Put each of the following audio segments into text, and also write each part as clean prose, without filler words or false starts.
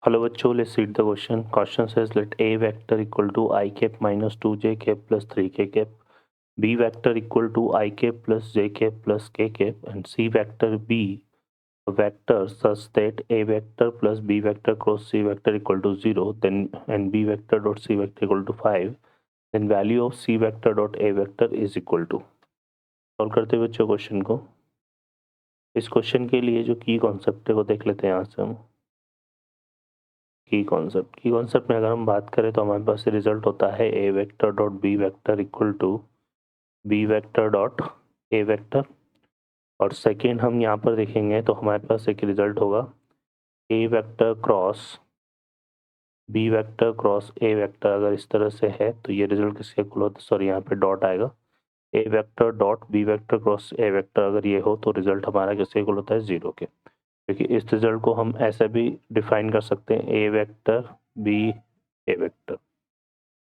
Hello बच्चों, let's read the question. Question says let A vector equal to I cap minus 2j cap plus 3k cap, B vector equal to I cap plus j cap plus k cap, and C vector be a vector such that A vector plus B vector cross C vector equal to 0, then and B vector dot C vector equal to 5, then value of C vector dot A vector is equal to. Solve करते हैं बच्चों question को. इस question के लिए जो की concept है वो देख लेते हैं यहाँ से हम. की कॉन्सेप्ट में अगर हम बात करें तो हमारे पास रिजल्ट होता है a vector dot b vector equal to b vector dot a vector. और सेकेंड हम यहाँ पर देखेंगे तो हमारे पास एक रिजल्ट होगा a vector cross b vector cross a vector. अगर इस तरह से है तो ये रिजल्ट किसके इक्वल होता है, सॉरी यहाँ पे डॉट आएगा, a vector dot b vector cross a vector. अगर ये हो तो रिजल्ट हमारा किसके इक्वल होता है, 0 के. क्योंकि इस रिजल्ट को हम ऐसे भी डिफाइन कर सकते हैं, a vector b a vector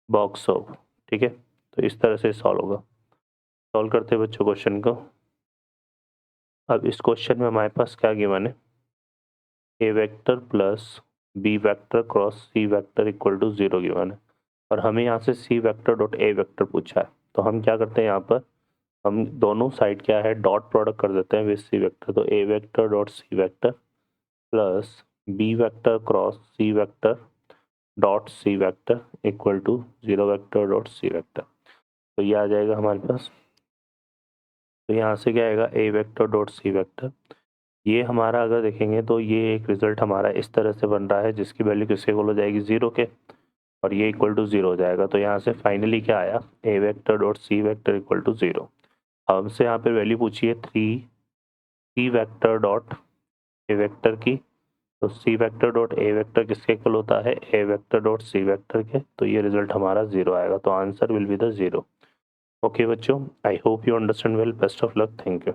box of. ठीक है, तो इस तरह से सॉल्व होगा. सॉल्व करते हैं बच्चों क्वेश्चन को. अब इस क्वेश्चन में हमारे पास क्या गिवन है, a vector plus b vector cross c vector equal to 0 given है. और हमें यहाँ से c vector dot a vector पूछा है. तो हम क्या करते हैं, यहाँ पर हम दोनों साइड क्या है डॉट प्रोडक्ट कर देते हैं विद सी वेक्टर. तो a vector dot c vector plus b vector cross c vector dot c vector equal to 0 vector dot c vector. तो ये आ जाएगा हमारे पास. तो यहाँ से क्या आएगा, a vector dot c vector. ये हमारा अगर देखेंगे तो ये एक रिजल्ट हमारा इस तरह से बन रहा है जिसकी वैल्यू किसके इक्वल हो जाएगी, 0 के, और ये इक्वल टू 0 हो जाएगा. तो यहाँ से फाइनली क्या आया, a vector dot c vector equal to 0. हमसे यहाँ पे वैल्यू पूछी है 3 c vector dot a vector की. तो c vector dot a vector किसके इक्वल होता है, a vector dot c vector के. तो ये रिजल्ट हमारा 0 आएगा. तो answer will be the 0. Okay बच्चों, I hope you understand well. Best of luck. Thank you.